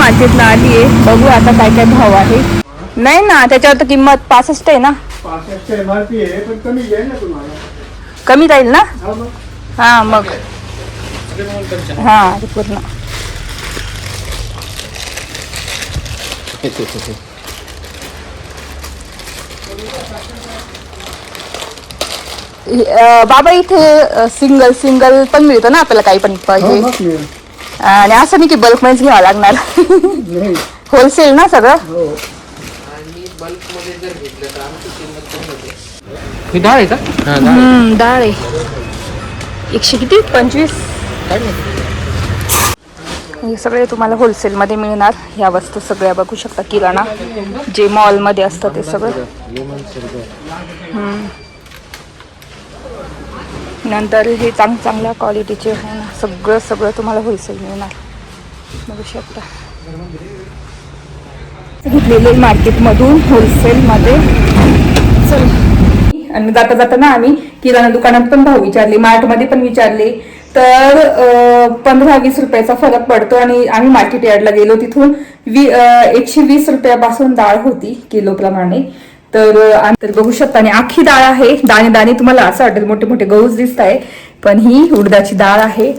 मार्केटला आली आहे. बघू आता काय काय भाव आहे. नाही ना त्याच्यावर तर किंमत 65 आहे ना. 65 MRP आहे पण कमी जाईल ना तुम्हाला. कमी जाईल ना. हा मग हा पूर्ण बाबा इथे सिंगल सिंगल पण मिळतं ना आपल्याला काही पण पाहिजे. आणि असं नाही की बल्क मध्येच घ्यावं लागणार. होलसेल ना सगळं. डाळ आहे का? डाळ आहे 100 किती 25. हे सगळे तुम्हाला होलसेलमध्ये मिळणार. ह्या वस्तू सगळ्या बघू शकता. किराणा जे मॉलमध्ये असतं ते सगळं. नंतर हे चांगल्या क्वालिटीचे सगळं सगळं तुम्हाला होलसेल मिळणार. बघू शकता घेतलेले मार्केटमधून होलसेलमध्ये. चल आणि जाता जाता ना आम्ही किराणा दुकानात पण भाव विचारले, मार्टमध्ये पण विचारले, तर 15-20 रुपयाचा फरक पडतो. आणि आम्ही मार्केट यार्डला गेलो तिथून 120 रुपयापासून डाळ होती किलोप्रमाणे. तर बघू शकता. आणि आखी डाळ आहे. दाणे दाणे तुम्हाला असं वाटेल मोठे मोठे गहूच दिसत आहे, पण ही उडदाची डाळ आहे.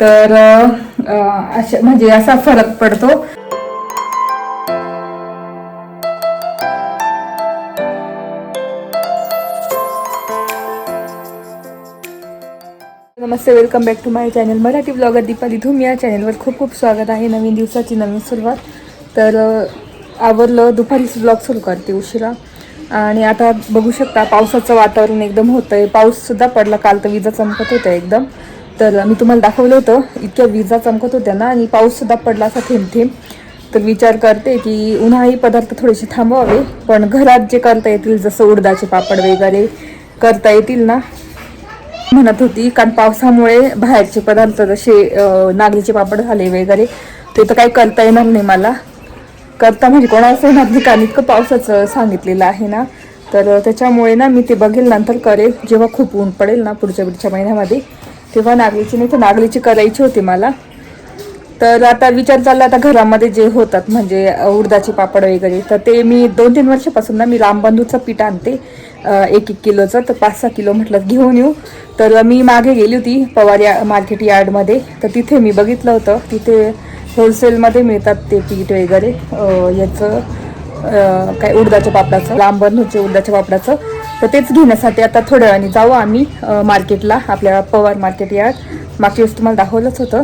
तर अशा म्हणजे असा फरक पडतो. नमस्ते, welcome back to my channel Marathi blogger Deepali Dhoom. या चॅनलवर खूप खूप स्वागत आहे. नवीन दिवसाची नवीन सुरुवात. तर आवरलं, दुपारीच ब्लॉग सुरू करते उशिरा. आणि आता बघू शकता पावसाचं वातावरण एकदम होतं आहे. पाऊससुद्धा पडला काल, तर विजा चमकत होत्या एकदम. तर मी तुम्हाला दाखवलं होतं इतक्या विजा चमकत होत्या ना, आणि पाऊससुद्धा पडला असा थेंब थेंब. तर विचार करते की उन्हाळी पदार्थ थोडेसे थांबवावे, पण घरात जे करता येतील जसं उडदाचे पापड वगैरे करता येतील ना म्हणत होती. कारण पावसामुळे बाहेरचे पदार्थ जसे नागलीचे पापड झाले वगैरे ते तर काही करता येणार नाही मला. करता म्हणजे कोणाचं येणार नाही, कारण इतकं पावसाचं सांगितलेलं आहे ना. तर त्याच्यामुळे ना मी ते बघेल, नंतर करेल जेव्हा खूप ऊन पडेल ना पुढच्या महिन्यामध्ये, तेव्हा नागलीची नाही तर नागलीची करायची होती मला. तर आता विचार चालला आता घरामध्ये जे होतात म्हणजे उडदाचे पापड वगैरे, तर ते मी 2-3 वर्षापासून ना मी रामबंधूचं पीठ आणते 1-1 किलोचं. तर 5-6 किलो म्हटलं घेऊन येऊ. तर मी मागे गेली होती पवार मार्केट यार्डमध्ये. तर तिथे मी बघितलं होतं तिथे होलसेलमध्ये मिळतात ते पीठ वगैरे याचं काय उडदाच्या पापडाचं, रामबंधूचे उडदाच्या पापडाचं. तर तेच घेण्यासाठी आता थोड्या वेळाने जाऊ आम्ही मार्केटला, आपल्या पवार मार्केट यार्ड. मागच्या वेळेस तुम्हाला दाखवलंच होतं.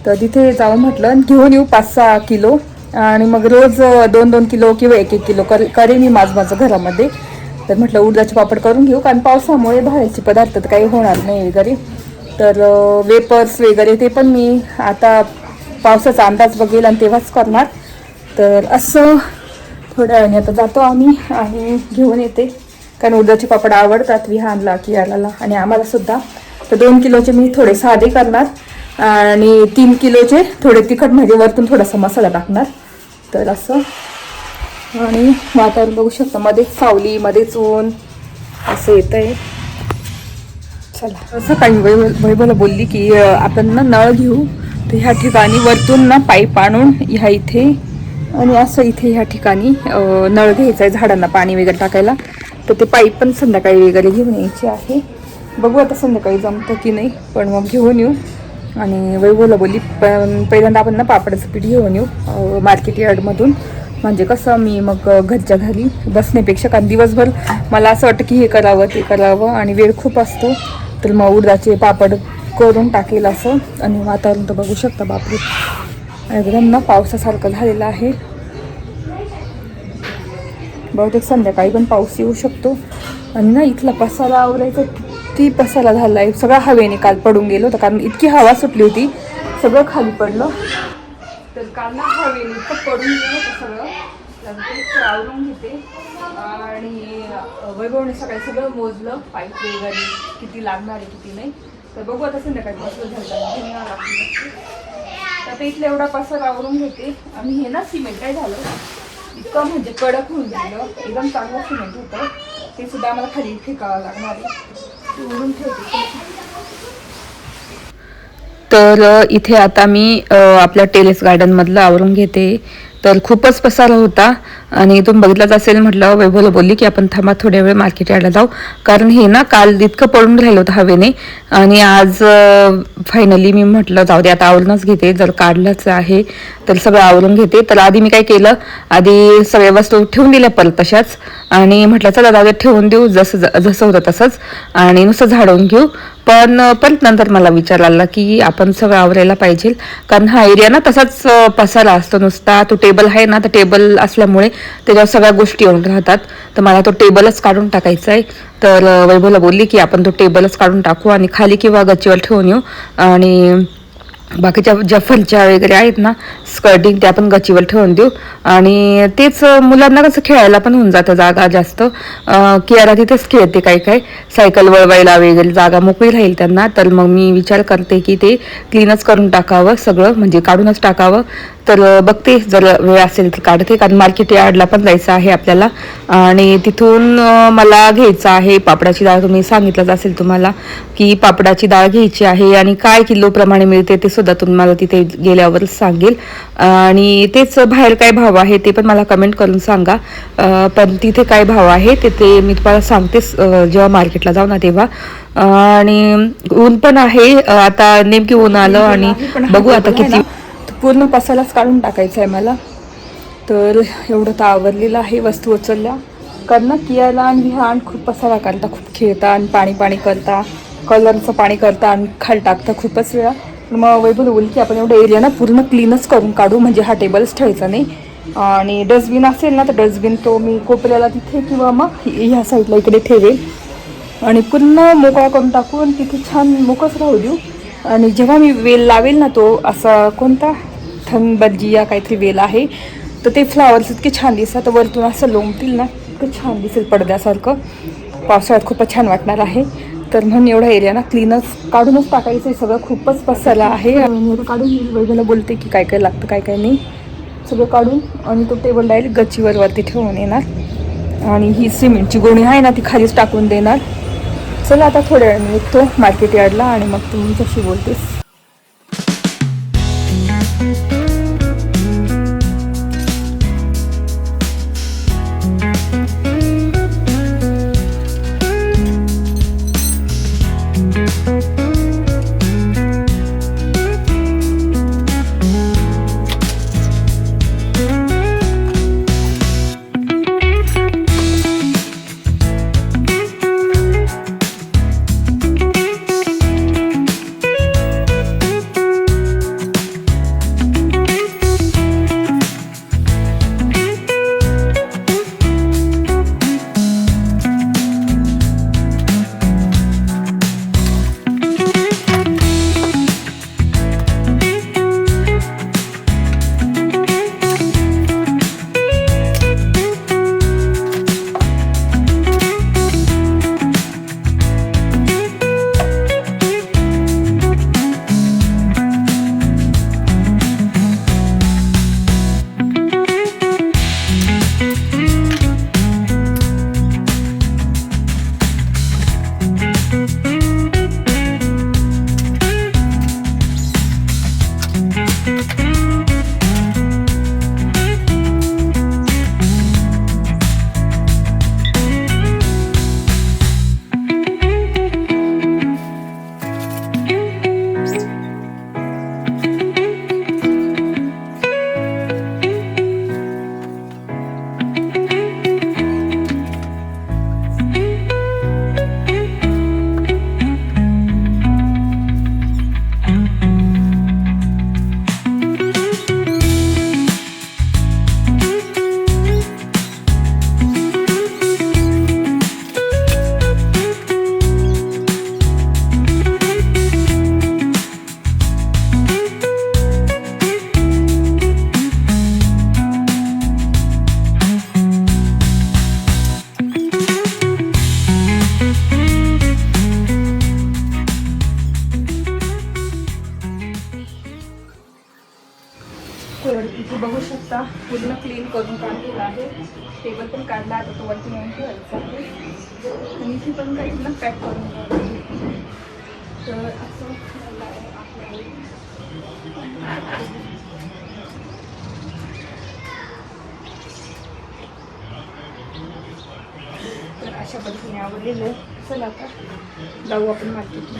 तर तिथे जाऊ म्हटलं घेऊन येऊ 5-6 किलो. आणि मग रोज 2-2 किलो किंवा 1-1 किलो करेन मी माझं घरामध्ये. तर म्हटलं उडदाचे पापड करून घेऊ, कारण पावसामुळे बाहेरचे पदार्थ तर काही होणार नाही वगैरे. तर वेपर्स वगैरे ते पण मी आता पावसाचा अंदाज बघेल आणि तेव्हाच करणार. तर असं थोड्या वेळाने आता जातो आम्ही आणि घेऊन येते, कारण उडदाचे पापड आवडतात विहानला कियाला आणि आम्हाला सुद्धा. तर 2 किलोचे मी थोडे साधे करणार आणि 3 किलोचे थोडे तिखट, म्हणजे वरतून थोडासा मसाला टाकणार. तर असं. आणि वातावरण बघू शकता, मध्येच सावली मध्येच ऊन असं येत आहे. चला, सकाळी वैभवला बोलली की आपण ना नळ घेऊ. तर ह्या ठिकाणी वरतून ना पाईप आणून ह्या इथे आणि असं इथे ह्या ठिकाणी नळ घ्यायचा आहे झाडांना पाणी वगैरे टाकायला. तर ते पाईप पण संध्याकाळी वगैरे घेऊन यायचे आहे. बघू आता संध्याकाळी जमतं की नाही, पण मग घेऊन येऊ. आणि वैभवला बोलली पण पहिल्यांदा आपण ना पापडाचं पीठ घेऊन येऊ मार्केट यार्डमधून. म्हणजे कसं मी मग घरच्या घरी बसण्यापेक्षा, कारण दिवसभर मला असं वाटतं की हे करावं ते करावं आणि वेळ खूप असतो. तर मग उडदाचे पापड करून टाकेल असं. आणि वातावरण तर बघू शकता बापरे एकदम ना पावसासारखं झालेलं आहे. बहुतेक संध्याकाळी पण पाऊस येऊ शकतो. आणि ना इथला पसारा आवरायचा किती पसारा झाला आहे. सगळा हवेने काल पडून गेलो होतं, कारण इतकी हवा सुटली होती सगळं खाली पडलं. तर काल ना हवेने इतकं पडून गेलं होतं सगळं. तर आवरून घेते. आणि वैभवने सगळं मोजलं पाईप वगैरे किती लागणार आहे किती नाही. तर बघू आता संध्याकाळी बसलं झालं. आता इथलं एवढा पसारा आवरून घेते. आणि हे ना सिमेंट काय झालं इतकं म्हणजे कडक होऊन गेलं, एकदम चांगलं सिमेंट होतं. ते सुद्धा आम्हाला खाली फेकावं लागणार आहे. उडून ठेवते. तर इथे आता मी आपल्या टेरेस गार्डनमधलं आवरून घेते. तर खूपच पसारा होता आणि तुम्ही बघितलाच असेल. म्हटलं वैभवला बोलली की आपण थांबा थोड्या वेळ मार्केट यार्डला जाऊ, कारण हे ना काल इतकं पडून राहिलं होतं हवेने. आणि आज फायनली मी म्हटलं जाऊ दे आता आवरूनच घेते, जर काढलंच आहे तर सगळं आवरून घेते. तर आधी मी काय केलं, आधी सगळ्या वस्तू ठेवून दिल्या परत तशाच, आणि म्हटलं चला जाऊ दे ठेवून देऊ जसं होतं तसंच, आणि नुसतं झाडून घेऊ. पण परत नंतर मला विचार आला की आपण सगळं आवरायला पाहिजे, कारण हा एरिया ना तसाच पसारा असतो नुसता. तो टेबल आहे ना, तर टेबल असल्यामुळे त्याच्यावर सगळ्या गोष्टी येऊन राहतात. तर मला तो टेबलच काढून टाकायचा आहे. तर वैभवला बोलली की आपण तो टेबलच काढून टाकू आणि खाली किंवा गच्चीवर ठेवून येऊ, आणि बाकीच्या ज्या फरच्या वगैरे आहेत ना स्कर्टिंग त्या पण गच्चीवर ठेवून देऊ. आणि तेच मुलांना कसं खेळायला पण होऊन जातं जागा जास्त. कियारा तिथेच खेळते, काय काय सायकल वळवायला वगैरे जागा मोकळी राहील त्यांना. तर मग मी विचार करते की ते क्लीनच करून टाकावं सगळं, म्हणजे काढूनच टाकावं. तर बघते जर वेळ असेल तर काढते, कारण मार्केट यार्डला पण जायचं आहे आपल्याला. आणि तिथून मला घ्यायचं आहे पापडाची डाळ. तुम्ही सांगितलंच असेल तुम्हाला की पापडाची डाळ घ्यायची आहे, आणि काय किलोप्रमाणे मिळते ते सुद्धा तुम्हाला तिथे गेल्यावरच सांगेल. आणि तेच बाहेर काय भाव आहे ते पण मला कमेंट करून सांगा. पण तिथे काय भाव आहे ते मी तुम्हाला सांगतेच जेव्हा मार्केटला जाऊ ना तेव्हा. आणि ऊन पण आहे आता, नेमकी ऊन आलं आणि बघू आता किती. पूर्ण पसाराच काढून टाकायचं आहे मला. तर एवढं तर आवरलेलं आहे, वस्तू उचलल्या. कारण ना कियाला आणि विहान खूप पसारा करता, खूप खेळता आणि पाणी करता, कलरचं पाणी करता आणि खाली टाकता खूपच वेळा. मग वैभव बोलली की आपण एवढं एरिया ना पूर्ण क्लीनच करून काढू, म्हणजे हा टेबलच ठेवायचा नाही. आणि डस्टबिन असेल ना तर डस्टबिन तो मी कोपऱ्याला तिथे किंवा मग ह्या साईडला इकडे ठेवेल, आणि पूर्ण मोकळा करून टाकू आणि तिथे छान मोकळच राहू देऊ. आणि जेव्हा मी वेल लावेल ना, तो असा कोणता थंबजिया काहीतरी वेल आहे, तर ते फ्लावर्स इतके छान दिसतात. वरतून असं लोंबतील ना, इतकं छान दिसेल पडद्यासारखं. पावसाळ्यात खूपच छान वाटणार आहे. तर म्हणून एवढा एरिया ना क्लीनच काढूनच टाकायचं आहे सगळं, खूपच पसरला आहे. आणि काढून वैभवला बोलते की काय काय लागतं काय काय नाही, सगळं काढून. आणि तो टेबल डायरेक्ट गच्चीवर वरती ठेवून येणार, आणि ही सिमेंटची गोणी आहे ना ती खालीच टाकून देणार. चला आता थोड्या वेळ मी निघतो मार्केट यार्डला, आणि मग तुमच्याशी बोलतेस. इथे बघू शकता पूर्ण क्लीन करून काढलेलं आहे. टेबल पण काढला, आता तो वरती नेऊन ठेवायचा आहे. आणि इथे पण काही ना पॅक करून तर असं अशा पद्धतीने आवडलेलं. चला आता जाऊ आपण मार्केटला.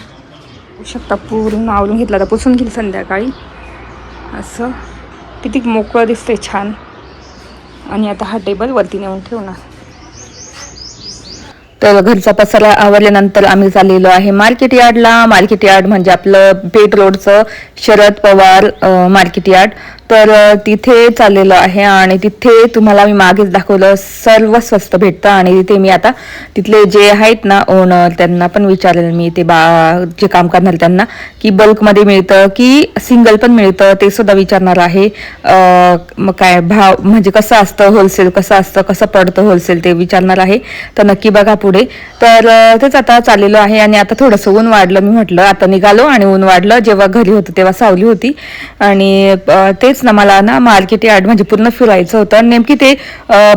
होऊ शकता पूर्ण आवरून घेतला तर पुसून घेईल संध्याकाळी. असं किती मोकळं दिसतंय छान. आणि आता हा टेबल वरती नेऊन ठेवणार. तर घरचा पसारा आवरल्यानंतर आम्ही चाललेलो आहे मार्केट यार्डला. मार्केट यार्ड म्हणजे आपलं पेठ रोडचं शरद पवार मार्केट यार्ड. तर तिथे चाललेलो आहे आणि तिथे तुम्हाला मी मागेच दाखवलं सर्व स्वस्त भेटतं. आणि तिथे मी आता तिथले जे आहेत ना ओनर त्यांना पण विचारलेलं मी, ते जे काम करणार त्यांना, की बल्कमध्ये मिळतं की सिंगल पण मिळतं ते सुद्धा विचारणार आहे. मग काय भाव म्हणजे कसं असतं होलसेल, कसं असतं, कसं पडतं होलसेल ते विचारणार आहे. तर नक्की बघा पुढे. तर तेच आता चाललेलो आहे. आणि आता थोडंसं ऊन वाढलं. मी म्हटलं आता निघालो आणि ऊन वाढलं. जेव्हा घरी होतं तेव्हा सावली होती. आणि तेच ना मला ना मार्केट यार्ड म्हणजे पूर्ण फिरायचं होतं. नेमकी ते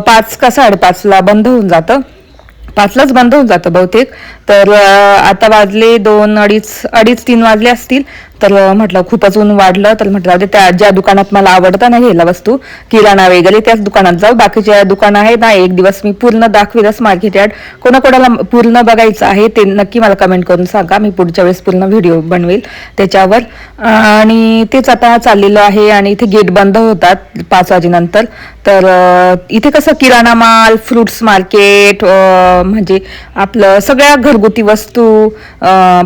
5 का 5:30ला बंद होऊन जातं. 5लाच बंद होऊन जातं बहुतेक. तर आता वाजले 2, 2:30, 3 वाजले असतील. तर म्हटलं खूपच ऊन वाढलं. तर म्हटलं त्या ज्या दुकानात मला आवडतं ना घ्यायला वस्तू किराणा वगैरे त्याच दुकानात जाऊ. बाकीच्या दुकानं आहेत ना एक दिवस मी पूर्ण दाखवेलच मार्केट यार्ड. कोणाकोणाला पूर्ण बघायचं आहे ते नक्की मला कमेंट करून सांगा. मी पुढच्या वेळेस पूर्ण व्हिडिओ बनवेल त्याच्यावर. आणि तेच आता चाललेलं आहे. आणि इथे गेट बंद होतात 5 वाजेनंतर. तर इथे कसं किराणा माल, फ्रुट्स मार्केट, म्हणजे आपलं सगळ्या घरगुती वस्तू,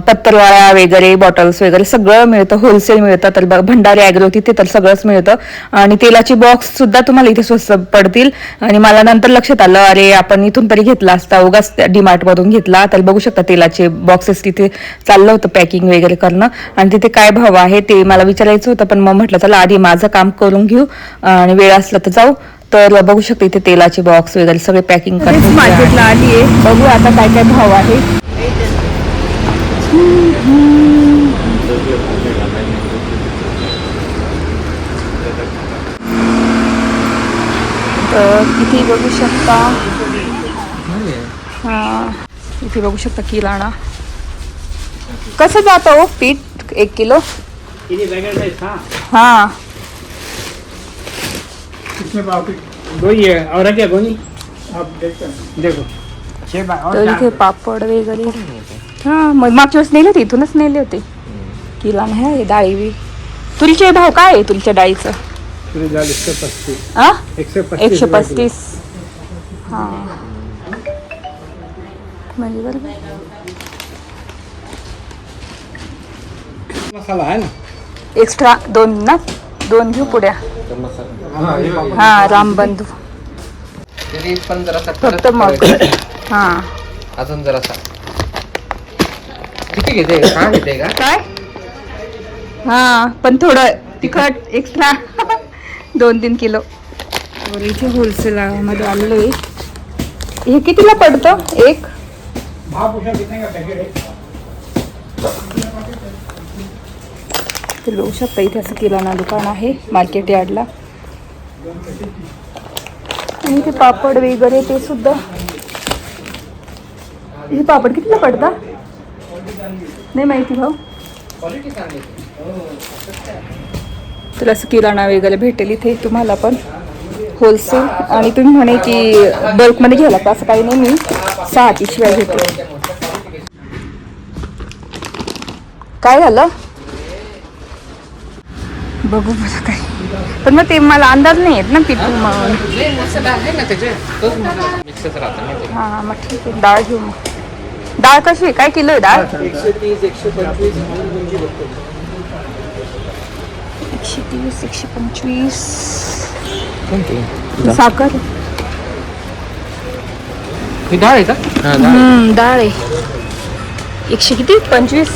पत्तरवाळ्या वगैरे, बॉटल्स वगैरे सगळं मिळतं. होलसेल मिळतं. तर भंडारी ॲग्रो तिथे तर सगळंच मिळतं. आणि तेलाची बॉक्स सुद्धा तुम्हाला इथे स्वस्त पडतील. आणि मला नंतर लक्षात आलं अरे आपण इथून तरी घेतला असता, उगाच DMart मधून घेतला. तर बघू शकता तेलाचे बॉक्सेस तिथे चाललं होतं पॅकिंग वगैरे करणं. आणि तिथे काय भाव आहे ते मला विचारायचं होतं. पण मग म्हटलं चला आधी माझं काम करून घेऊ आणि वेळ असला तर जाऊ. तर बघू शकते इथे तेलाचे बॉक्स वगैरे सगळे पॅकिंग करते. मार्केटला आली आहे. बघू आता काय काय भाव आहे. तर इथे बघू शकता. हा इथे बघू शकता किराणा कसं जातं हो पीठ 1 किलो. हाँ कितने पाव की? दो ही है और क्या गोनी आप देखते हैं. देखो 6 बार तर इथे पापड वगैरे. हां मग मागच्या वेळेस नेले होते इथूनच नेले होते. किराणा आहे हे डाळी बी. तुरीचे भाव काय आहे तुरीच्या डाळीचं? पूरी दाल 135. आ 135. 135. हां म्हणजे बरोबर. मसाला है ना एक्स्ट्रा 2 ना 2 घेऊ पुड्या. हां रामबंधू तरी पण जरासा फक्त मग. हां अजून जरासा किती घेते काय घेते का काय. हां पण थोडं तिखट एक्स्ट्रा 2-3 किलो. इथे होलसेल मध्ये आलेलो आहे. हे कितीला पडतं एक? भाव पूछा कितने का पैकेट है? ते बघू शकता इथे असं किराणा दुकान आहे मार्केट यार्डला. आणि इथे पापड वगैरे ते सुद्धा. हे पापड कितीला पडता नाही माहिती भाऊ. तर असं किराणा वगैरे भेटेल इथे तुम्हाला पण होलसेल. आणि तुम्ही म्हणे की बल्कमध्ये घ्यायला तर असं काही नाही. मी 6 पिशव्या घेते. काय झालं बघू मला काय. पण मग ते मला अंदाज नाही येत ना पिठू म्हणून. मिक्सच राहतं हां मग ठीक आहे डाळ घेऊ. मग डाळ कशी आहे काय किलो आहे डाळ? 130 125 130 125. साखर ही डाळ आहे का डाळ आहे 100 किती 25.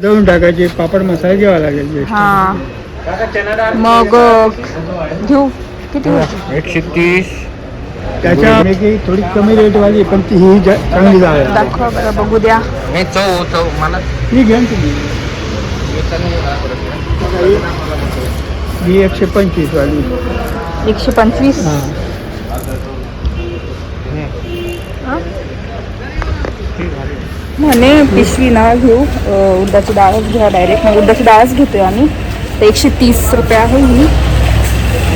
दळून टाकायचे. पापड मसाला घ्यावा लागेल. हां मग घेऊ किती होते? 130 त्याच्या की थोडी कमी रेटवाली पण ती ही चांगली डाळ आहे. दाखवा बरं बघू द्या. नाही चव मला ही घ्या ना तुम्ही. ही 125 वाली. 125. हां म्हणे पिशवी ना घेऊ उडदाची डाळच घ्या डायरेक्ट. मग उडदाची डाळच घेतोय आम्ही. तर 130 रुपये आहे ही,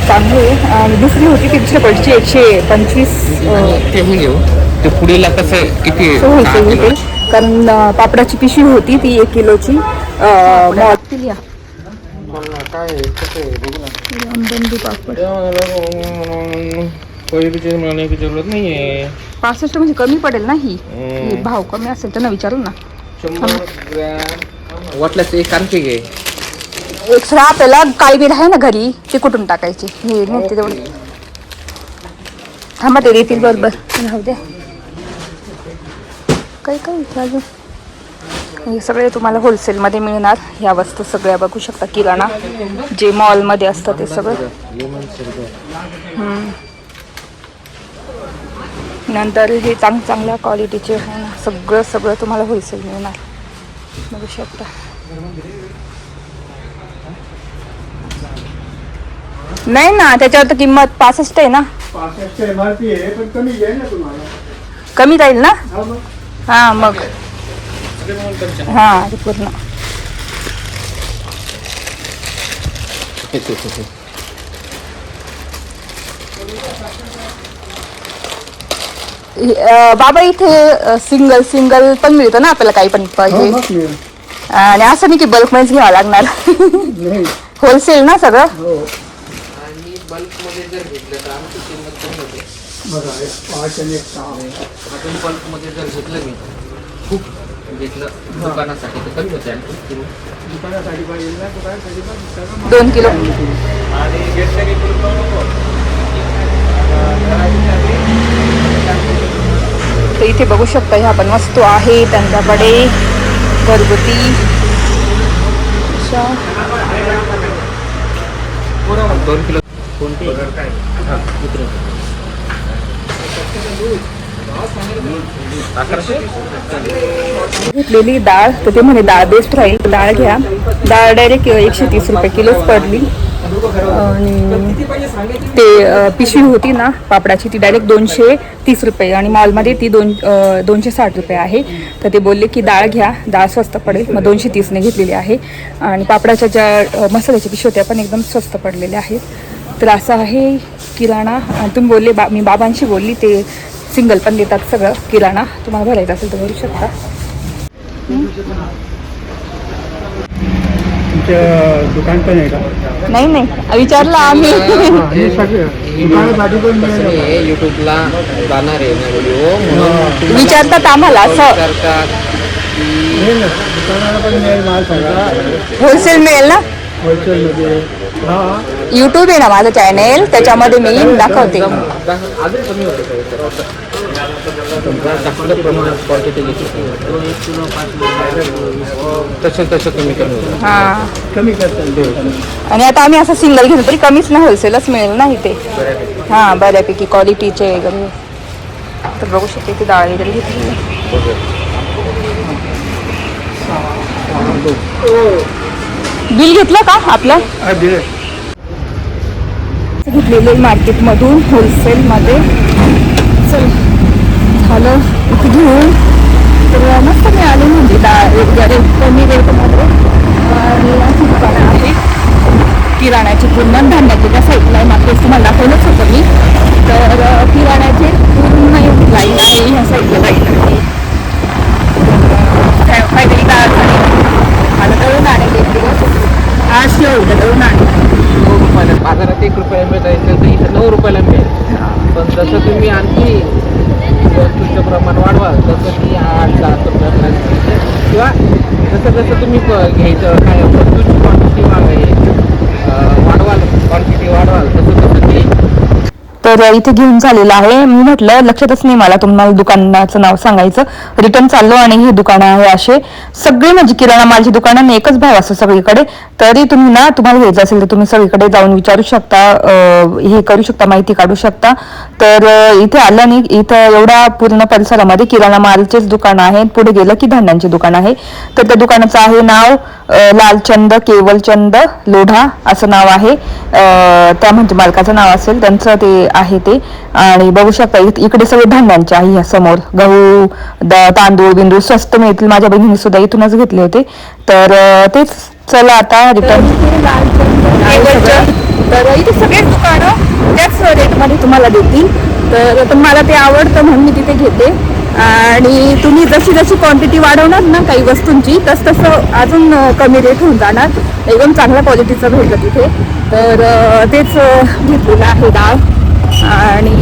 चांगली आहे. आणि दुसरी होती ती दुसऱ्या क्वालिटीची 125. ते हे घेऊ ते पुढीला कसं किती होलसेल होते कारण पापडाची पिशवी होती ती 1 किलोची. मॉल या काय रामबंधू पापड की जरूरत नाही आहे. 65 म्हणजे कमी पडेल ना ही. भाव कमी असेल तर ना विचारू ना. 100 ग्रॅम वाटल्यास एक आणखी घे. एक्स्ट्रा आपल्याला काळीबीड आहे ना घरी, ते कुठून टाकायची हे नाही ते तेवढं. थांबा ते देतील बरोबर. राहू द्या. काही इथे अजून हे सगळे तुम्हाला होलसेलमध्ये मिळणार. ह्या वस्तू सगळ्या बघू शकता, किराणा जे मॉलमध्ये असतं ते सगळं. नंतर हे चांगल्या क्वालिटीचे सगळं तुम्हाला होलसेल मिळणार. बघू शकता. नाही ना त्याच्यावर तर किंमत 65 आहे ना. 65 MRP आहे पण कमी जाईल ना तुम्हाला. कमी जाईल ना. हा मग. हा मग हा ते पूर्ण. बाबा इथे सिंगल पण मिळतं ना आपल्याला काही पण हो, पाहिजे. मग मिळेल. आणि असं नाही की बल्क मध्येच घ्यावं लागणार. नाही. होलसेल ना सगळं. हो. आणि बल्कमध्ये जर घेतलं तर आमची किंमत कमी होते. बघा 5 आणि 1 6 आहे. आपण बल्कमध्ये जर घेतलं मी खूप घेतलं दुकानासाठी तर कमी होते आणखी किंमत. दुकानासाठी पाहिजे ना, दुकानासाठी पण 2 किलो. आणि घेतलं तर इथे बघू शकता ह्या पण वस्तू आहे त्यांच्याकडे घरगुती अशा. 2 किलो घेतलेली डाळ तर ते म्हणे डाळ बेस्ट राहील, डाळ घ्या. डाळ डायरेक्ट 130 रुपये किलोच पडली. आणि ते पिशवी होती ना पापडाची ती डायरेक्ट 230 रुपये आणि मॉलमध्ये ती 260 रुपये आहे. तर ते बोलले की डाळ घ्या, डाळ स्वस्त पडेल. मग 230ने घेतलेली आहे. आणि पापडाच्या ज्या मसाल्याच्या पिशव्या त्या पण एकदम स्वस्त पडलेल्या आहेत. तर असं आहे किराणा. आणि तुम्ही बोलले मी बाबांशी बोलली, ते सिंगल पण देतात सगळं किराणा. तुम्हाला भरायचं असेल तर भरू शकता. तुमचं दुकान पण आहे का? नाही विचारलं आम्ही. आणि सगळं दुकानासाठी पण मिळेल. युट्यूबला जाणार आहे ना व्हिडिओ म्हणून विचारतात आम्हाला असं. विचारतात मिळेल ना, दुकानाला पण मिळेल माल सगळा. होलसेल मिळेल ना. होलसेलमध्ये. हा. यूट्यूब आहे ना माझं चॅनेल, त्याच्यामध्ये मी दाखवते. अजून कमी होते जास्त प्रमाणात क्वांटिटी घेतली तसं कमी होतं. हां कमी करतात. आणि आता आम्ही असं सिंगल घेतलं तरी कमीच ना, होलसेलच मिळेल ना इथे. हां बऱ्यापैकी क्वालिटीचे वगैरे. तर बघू शकते इथे डाळ वगैरे घेतली. बिल घेतलं का आपलं? घेतलेले मार्केटमधून होलसेलमध्ये. चल झालं इथे घेऊन. तर मस्त मिळाले म्हणजे डाळ वगैरे कमी रेटमध्ये. आणि अशी दुकानं आहे किराण्याची पूर्ण. धान्याचे त्या साईडला आहे, मागेच तुम्हाला दाखवलंच होतं मी. तर किराण्याचे पूर्ण लाईन आहे ह्या साईडला लाईन आहे. काहीतरी डाळ झाली मला दळून आणेल एक दिवस. 800 होतं दळून आणेल. 9 रुपयाला बाजारात 1 रुपयाला मिळायचं तर इथं 9 रुपयाला मिळेल. पण जसं तुम्ही आणखी वस्तूचं प्रमाण वाढवाल तसं ती 8-7 रुपयापर्यंत किंवा जसं तुम्ही घ्यायचं काय वस्तूची क्वांटिटी वाढवाल तसं ती. तर इथे घेऊन झालेलं आहे. मी म्हटलं लक्षातच नाही मला तुम्हाला दुकानाचं नाव सांगायचं. रिटर्न चाललो आणि हे दुकानं आहे असे सगळे म्हणजे किराणा मालची दुकानं एकच भाव असतो सगळीकडे. तरी तुम्ही ना तुम्हाला घ्यायचं असेल तर तुम्ही सगळीकडे जाऊन विचारू शकता, हे करू शकता, माहिती काढू शकता. तर इथे आलं नाही, इथं एवढा पूर्ण परिसरामध्ये किराणा मालचेच दुकान आहे. पुढे गेलं की धान्यांचे दुकान आहे. तर त्या दुकानाचं आहे नाव लालचंद केवलचंद लोढा असं नाव आहे. त्या म्हणजे मालकाचं नाव असेल त्यांचं ते आहे ते. आणि बघू शकता इकडे सगळे धान्यांचे आहे. या समोर गहू तांदूळ बिंदूळ स्वस्त मिळतील. माझ्या बहिणीने सुद्धा इथूनच घेतले होते. तर तेच चला आता रिटर्न. तर इथे सगळेच दुकानं त्याच रेटमध्ये तुम्हाला देतील. तर मला ते आवडतं म्हणून मी तिथे घेते. आणि तुम्ही जशी जशी क्वांटिटी वाढवणार ना काही वस्तूंची तसं अजून कमी रेट होऊन जाणार. एकदम चांगल्या क्वालिटीचं भेटलं तिथे. तर तेच घेतलेलं आहे डाळ. आणि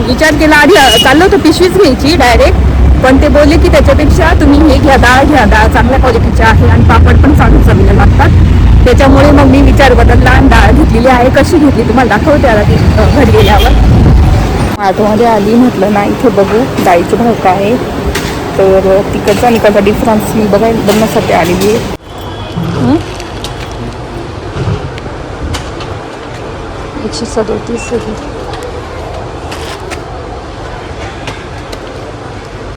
विचार केला आधी चाललं होतं पिशवीच घ्यायची डायरेक्ट, पण ते बोलले की त्याच्यापेक्षा तुम्ही हे घ्या डाळ चांगल्या क्वालिटीच्या आहे आणि पापड पण चांगले चवीला लागतात. त्याच्यामुळे मग मी विचार बदलला आणि डाळ घेतलेली आहे. कशी घेतली तुम्हाला दाखवते आता ती घरी गेल्यावर. ऑटोमध्ये आली म्हटलं ना इथे बघू डाळीचे भाव काय आहे. तर तिकडचा आणि इकडचा डिफरन्स मी बघण्यासाठी आलेली आहे. 137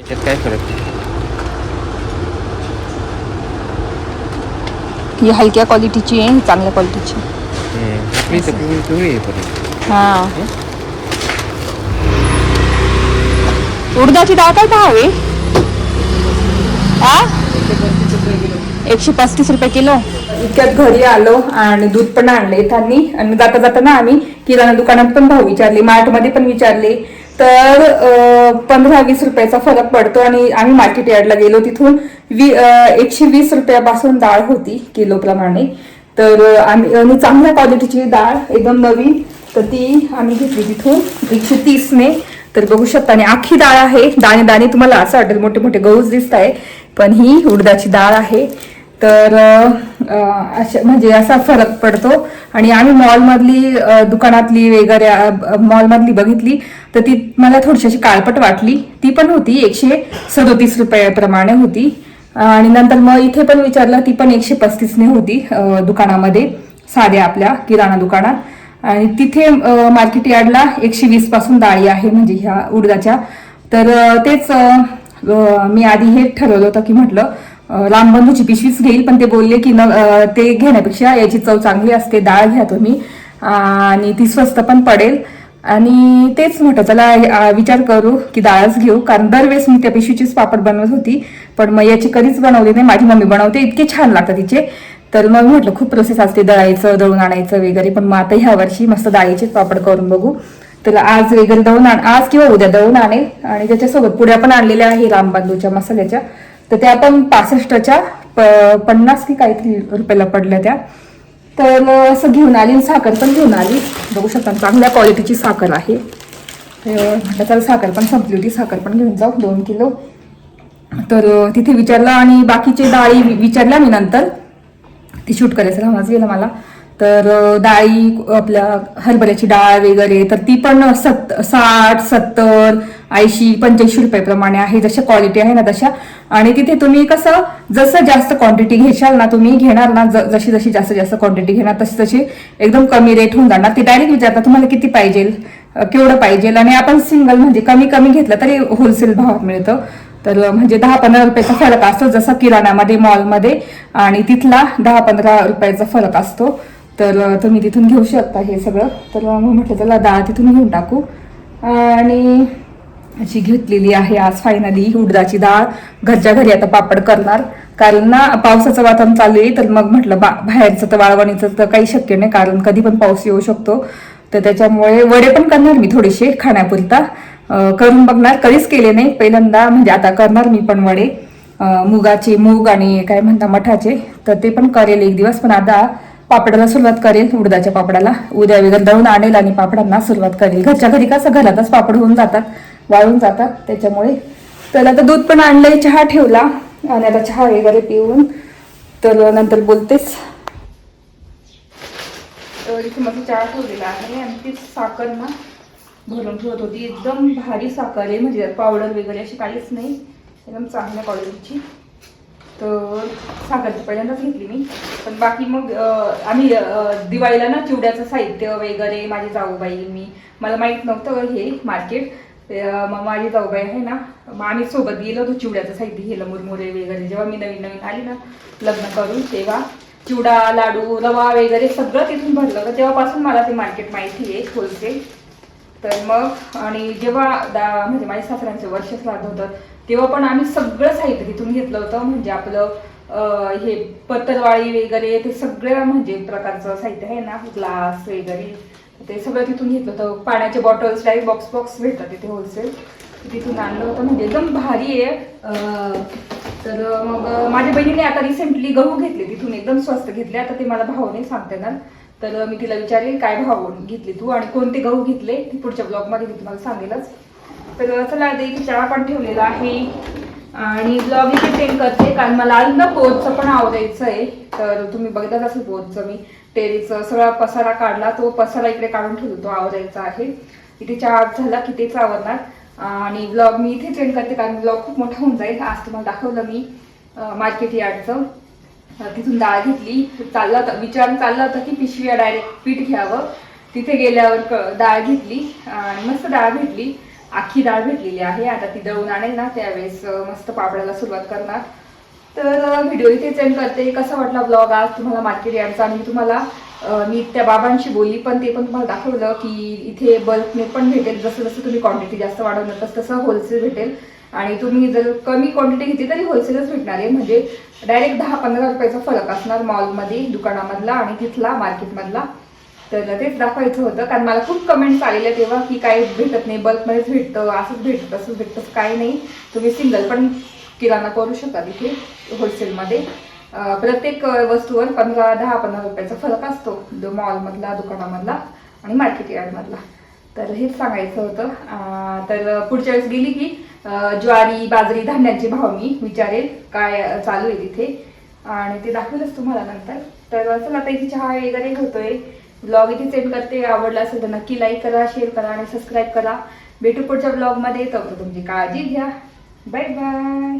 याच्यात काय फरक? ही हलक्या क्वालिटीची आहे, चांगल्या क्वालिटीची. हां, उडदाची डाळ काय भाव आहे? 135 रुपये किलो. इतक्यात घरी आलो आणि दूध पण आणले त्यांनी. आणि जाता जाता ना आम्ही किराणा दुकानात पण भाव विचारले, मार्टमध्ये पण विचारले. तर 15-20 रुपयाचा फरक पडतो. आणि आम्ही मार्केट यार्डला गेलो तिथून 120 रुपयापासून डाळ होती किलोप्रमाणे. तर आम्ही चांगल्या क्वालिटीची डाळ एकदम नवीन तर ती आम्ही घेतली तिथून 130ने. तर बघू शकता आणि आखी डाळ आहे. दाणे दाणे तुम्हाला असं वाटेल मोठे मोठे गहूच दिसत आहे, पण ही उडदाची डाळ आहे. तर अशा म्हणजे असा फरक पडतो. आणि आम्ही मॉलमधली दुकानातली वगैरे मॉलमधली बघितली तर ती मला थोडीशी अशी काळपट वाटली. ती पण होती 137 रुपयाप्रमाणे होती. आणि नंतर मग इथे पण विचारलं, ती पण 135ने होती दुकानामध्ये साध्या आपल्या किराणा दुकानात. आणि तिथे मार्केट यार्डला 120 पासून डाळी आहे म्हणजे ह्या उडदाच्या. तर तेच मी आधी हे ठरवलं होतं की म्हटलं रामबंधूची पिशवीच घेईल, पण ते बोलले की ते घेण्यापेक्षा याची चव चांगली असते, डाळ घ्या तुम्ही आणि ती स्वस्त पण पडेल. आणि तेच म्हटलं चला विचार करू की डाळच घेऊ, कारण दरवेळेस मी त्या पिशवीचीच पापड बनवत होती, पण मग याची कधीच बनवली नाही. माझी मम्मी बनवते, इतके छान लागतात तिचे. तर मग म्हटलं खूप प्रोसेस असते दळायचं दळून आणायचं वगैरे, पण मग आता ह्या वर्षी मस्त डाळीचेच पापड करून बघू. तर आज वगैरे आज किंवा उद्या दळून आणेल. आणि त्याच्यासोबत पुड्या पण आणलेल्या आहे रामबंधूच्या मसाल्याच्या. तर त्या पण 65च्या 50 की काहीतरी रुपयाला पडल्या त्या. तर असं घेऊन आली. साखर पण घेऊन आली, बघू शकता चांगल्या क्वालिटीची साखर आहे. म्हटलं तर साखर पण संपली होती, साखर पण घेऊन जाऊ 2 किलो. तर तिथे विचारलं आणि बाकीचे डाळी विचारल्या मी नंतर, ती शूट करायचं राहूनच गेलं मला. तर डाळी आपल्या हरभऱ्याची डाळ वगैरे तर ती पण 60, 70, 80, 85 रुपयाप्रमाणे आहे. जशा क्वालिटी आहे ना तशा. आणि तिथे तुम्ही कसं जसं जास्त क्वांटिटी घेशाल ना, तुम्ही घेणार ना जशी जशी जास्त क्वांटिटी घेणार तशी तशी एकदम कमी रेट होऊन जाणार. ते डायरेक्ट विचारतात तुम्हाला किती पाहिजे, केवढं पाहिजे. आणि आपण सिंगल म्हणजे कमी कमी घेतलं तरी होलसेल भावात मिळतं. तर म्हणजे 10-15 रुपयाचा फरक असतो, जसा किराणामध्ये मॉलमध्ये आणि तिथला 10-15 रुपयाचा फरक असतो. तर तुम्ही तिथून घेऊ शकता हे सगळं. तर मग म्हटलं चला डाळ तिथून घेऊन टाकू. आणि अशी घेतलेली आहे आज फायनली उडदाची डाळ. घरच्या घरी आता पापड करणार, कारण ना पावसाचं वातावरण चालू आहे. तर मग म्हटलं बाहेरचं तर वाळवणीचं तर काही शक्य नाही, कारण कधी पण पाऊस येऊ शकतो. तर त्याच्यामुळे वडे पण करणार मी थोडेसे खाण्यापुरता करून बघणार. कधीच केले नाही, पहिल्यांदा म्हणजे आता करणार मी पण वडे. मूग आणि काय म्हणता मठाचे, तर ते पण करेल एक दिवस. पण आता पापडाला सुरुवात करेल, उडदाच्या पापडाला. उद्या वगैरे दळून आणेल आणि पापडांना सुरुवात करेल. घरच्या घरी कसं घरातच पापड होऊन जातात, वाळून जातात त्याच्यामुळे. तर आता दूध पण आणलंय, चहा ठेवला आणि आता चहा वगैरे पिऊन तर नंतर बोलतेच. तर इथे मस्त चहा ठेवलेला आहे आणि ती साखर ना भरून ठेवत होती. एकदम भारी साखर आहे, म्हणजे पावडर वगैरे अशी काहीच नाही, एकदम चांगल्या क्वालिटीची. तर साखर पहिल्यांदाच घेतली मी. पण बाकी मग आम्ही दिवाळीला ना चिवड्याचं साहित्य वगैरे माझी जाऊबाई मला माहीत नव्हतं हे मार्केट. मग माझी जाऊबाई आहे ना, मग आम्ही सोबत गेलो होतो चिवड्याचं साहित्य घ्यायला, मुरमुरे वगैरे. जेव्हा मी नवीन नवीन आली ना लग्न करून, तेव्हा चिवडा, लाडू, रवा वगैरे सगळं तिथून भरलं होतं. तेव्हापासून मला ते मार्केट माहिती आहे, होलसेल. तर मग आणि जेव्हा म्हणजे माझ्या सासऱ्यांचं वर्ष श्राद्ध होतं तेव्हा पण आम्ही सगळं साहित्य तिथून घेतलं होतं. म्हणजे आपलं हे पत्तरवाळी वगैरे ते सगळं म्हणजे प्रकारचं साहित्य आहे ना, ग्लास वगैरे ते सगळं तिथून घेतलं होतं. पाण्याचे बॉटल्स डायरेक्ट बॉक्स भेटतात तिथे होलसेल, तिथून आणलं होतं. म्हणजे एकदम भारी आहे. तर मग माझ्या बहिणीने आता रिसेंटली गहू घेतले तिथून, एकदम स्वस्त घेतले. आता ते मला भाव नाही सांगता येणार, तर मी तिला विचारेल काय भाव घेतले तू आणि कोणते गहू घेतले, ती पुढच्या ब्लॉगमध्ये मी तुम्हाला सांगेलच. तर चला इथे चहा पण ठेवलेला आहे आणि ब्लॉग इथे सेंड करते, कारण मला अजून ना पोचचं पण आवडायचं आहे. तर तुम्ही बघितलं असेल पोचचं, मी टेरीचा सगळा पसारा काढला, तो पसारा इकडे काढून ठेवतो, तो आवडायचा आहे. इथे चहा झाला की तेच आवडणार. आणि ब्लॉग मी इथे सेंड करते, कारण ब्लॉग खूप मोठा होऊन जाईल. आज तुम्हाला दाखवलं मी मार्केट यार्डचं. तिथून डाळ घेतली, विचार चालला होता की पिशव्या डायरेक्ट पीठ घ्यावं. तिथे गेल्यावर डाळ घेतली आणि मस्त डाळ भेटली, आखी डाळ भेटलेली आहे. आता ती दळून आणेल ना त्यावेळेस मस्त पापडाला सुरुवात करणार. तर व्हिडिओ इथे सेंड करते. कसा वाटला ब्लॉग आज तुम्हाला मार्केट यार्डचा? आणि तुम्हाला मी त्या बाबांशी बोलली, पण ते पण तुम्हाला दाखवलं की इथे बल्कने पण भेटेल. जसं जसं तुम्ही क्वांटिटी जास्त वाढवणार तसं तसं होलसेल भेटेल. आणि तुम्ही जर कमी क्वांटिटी घेतली तरी होलसेलच भेटणार आहे. म्हणजे डायरेक्ट 10-15 रुपयाचा फरक असणार मॉलमध्ये, दुकानामधला आणि तिथला मार्केटमधला. तर तेच दाखवायचं होतं, कारण मला खूप कमेंट्स आलेल्या तेव्हा की काय भेटत नाही, बल्कमध्येच भेटतं, असंच भेटतं तसंच भेटतं. काही नाही, तुम्ही सिंगल पण किराणा करू शकता तिथे होलसेलमध्ये. प्रत्येक वस्तूवर 10-15 रुपयाचा फरक असतो, मॉलमधला, दुकानामधला आणि मार्केट यार्डमधला. तर हेच सांगायचं होतं. तर पुढच्या वेळेस गेली की ज्वारी, बाजरी, धान्याचे भाव मी विचारेल काय चालू आहे तिथे, आणि ते दाखवेलच तुम्हाला नंतर. तर चला आता इथे चहा वगैरे होतोय. ब्लॉग इथे सेंड करते. आवडला असेल तर नक्की लाईक करा, शेअर करा आणि सबस्क्राईब करा. भेटू पुढच्या ब्लॉगमध्ये. तर तुमची काळजी घ्या. Bye bye.